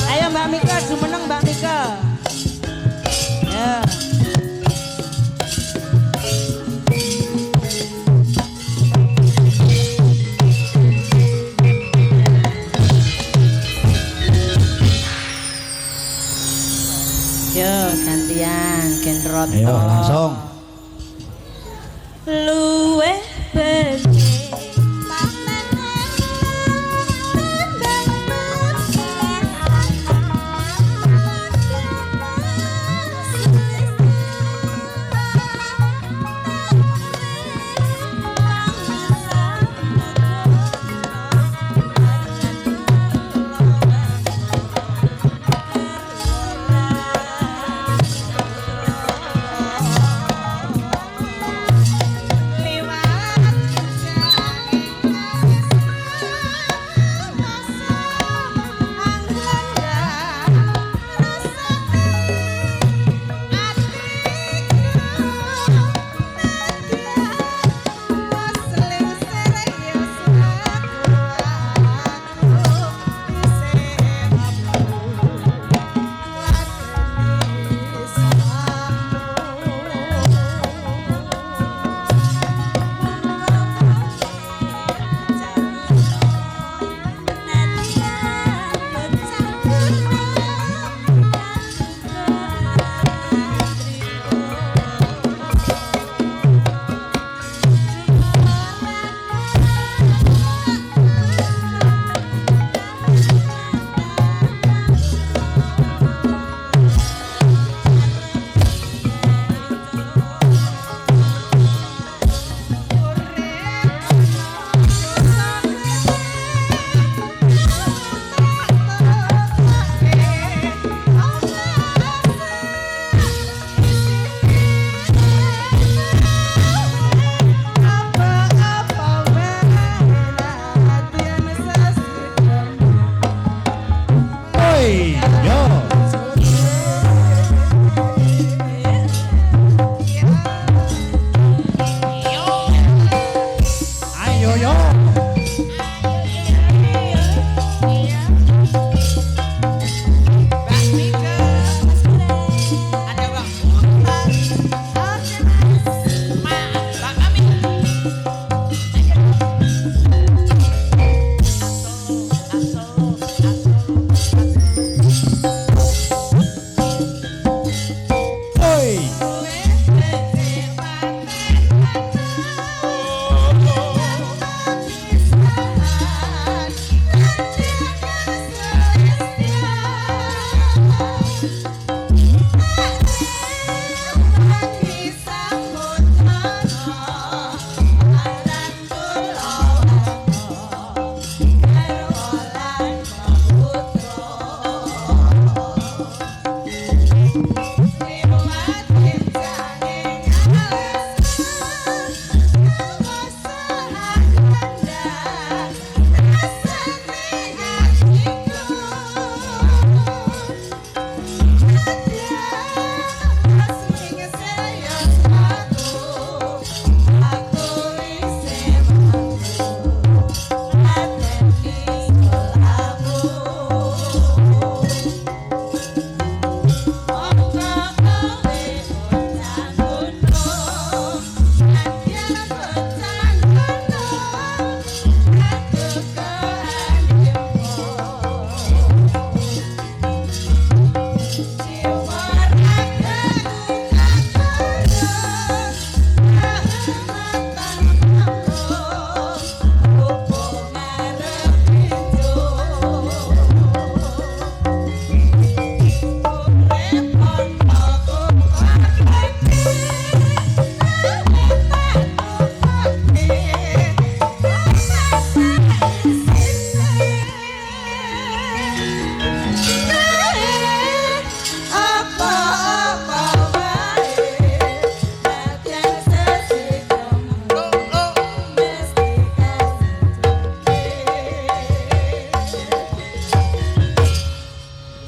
Ayo Mbak Mika, jumeneng Mbak Mika. Ya. Yo gantian genrot. Ayo langsung. Luweh becik Lili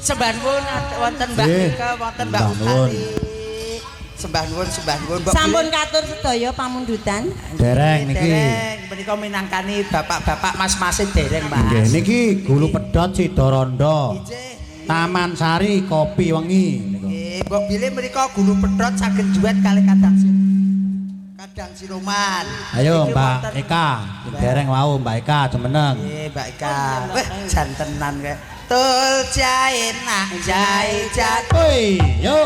Sembah nuwun wonten Mbak Nggih. Nika, wonten Mbak Sembah nuwun. Utari. Sembah nuwun Mbak Sampun Bilih. katur sedaya pamundutan. Dereng niki. Dereng menika minangkani bapak-bapak mas-masin dereng, Mas. Nggih niki gulu pedhot Sidarondo. Ijih. Taman Sari Kopi Wengi niku. Nggih, Mbok Bilih menika gulu pedhot saged duet kalih Kadang Siluman. Ayo Niki Mbak wonten- Eka, sing dereng wau Mbak Eka jemeneng. Nggih, Mbak Eka. Weh, jantenan kae. Tul jae nak jae jat Woi, yo.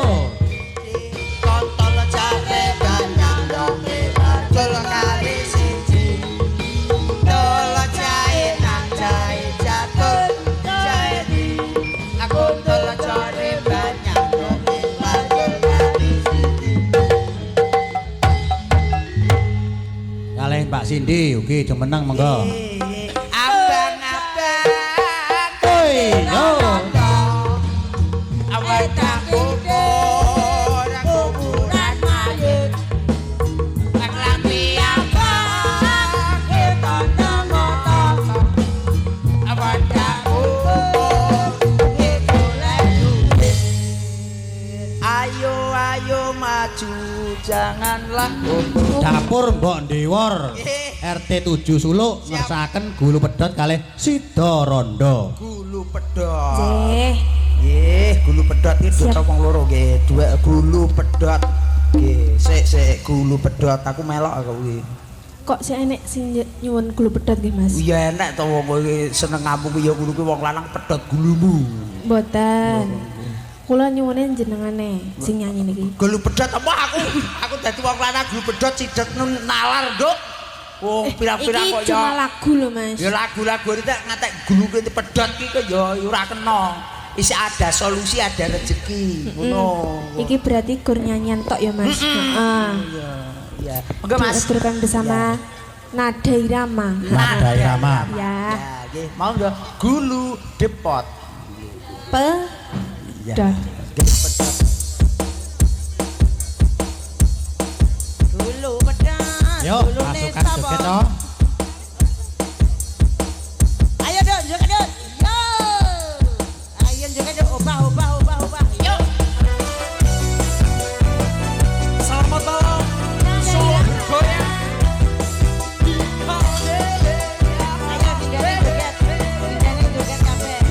kontol jae banyak donge bajul kali siji. Tul jae nak jae jatuh jae di. Aku tul jae banyak donge bajul kali siji. Kalih Mbak Cindy ugi jemeneng monggo. Abang-abang Woi, yo. awak tak kubur kuburan mayit lang lampi abang kita motor awak tak kubur itu duit. Ayo maju janganlah mundur. Dapur Mbok Ndewor. RT 7 Suluk ngersakaken gulu pedhot kalih Sidarondo. Gulu pedhot. Nggih. Nggih, gulu pedhot iki duwe wong loro nggih, duwe gulu pedhot. Nggih, sik gulu pedhot aku melok aku iki. Kok sik enek sing nyuwun gulu pedhot nggih, Mas? Iya enek to wong iki seneng ngampung ya gulu ki wong lanang pedhot gulumu. Mboten. Kula nyuwune jenengane sing nyanyi niki. Gulu pedhot apa aku dadi wong lanang gulu pedhot sidet nalar, Nduk. Wong pirang-pirang kok Iki cuma ya. lagu lho, Mas. Ya lagu-lagu iki ngatek gulu ki pedhot ki kok ya ora kena. Isi ada solusi, ada rezeki. Ngono. Iki berarti gur nyanyian tok ya, Mas. Heeh. Iya. Oke, Mas. Diaturkan bersama Nada Irama. Nada Irama. Ya. Ya, nggih. Mau nggak? Gulu depot. Dah. Dulu pedang. Yo, pasukan joget to. Ayo dong, joget dong. Yo. Ayo joget dong, obah. Yo. Selamat malam. Solo goyang. Ayo dingane joget. Dingane joget kabeh.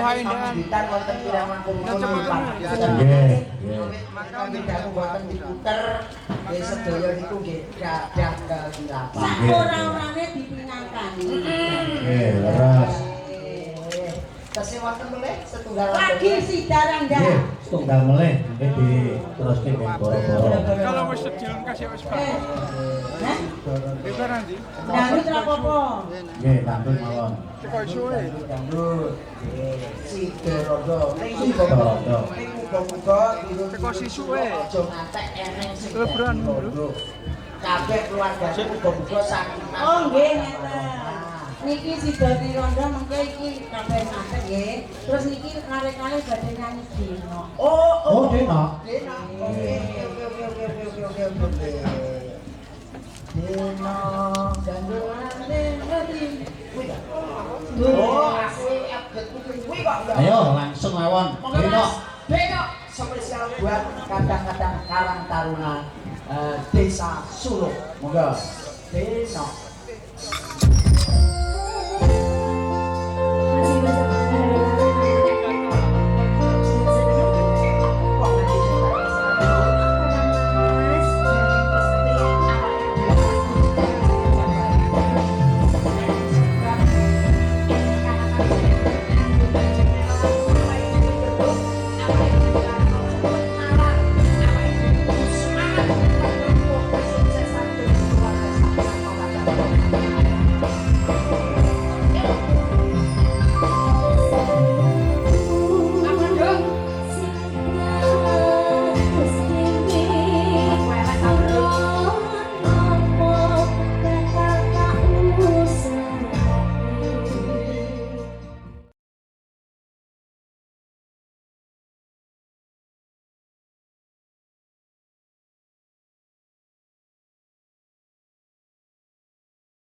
Pambitan wonten kirang langkung pun Nggih. Kami dalu wonten diputer nggih sedaya niku nggih gadah kegilapan. Sak ora-orane dipinangkani. Nggih, leres. Tesih wonten melih setunggal Lagi sidaranda. Nggih, setunggal melih nggih diteruske nggih boro-boro. Kalau wis sedil kasih wis Pak. Hah? Lebar nanti. Dangdut ra apa-apa. Nggih, dangdut mawon. Teko suwe. dangdut. Si Derodo. Derodo. Muga-muga Teko sisuke. aja ngantek eneng sing Lebaran, Bro. kabeh keluargane muga-muga sakinah. Oh nggih ngeten. Niki sidone rondo mengke iki kabeh santet nggih. Terus niki arek-arek badhe nyanyi dino. Oh, Dena. Dina. Oke. Dina dandurane ngerti. Oh, aku update kuwi kok. Ayo langsung mawon. Dena. Dina spesial buat kadang-kadang Karang Taruna Desa Suluk. Monggo. Dina.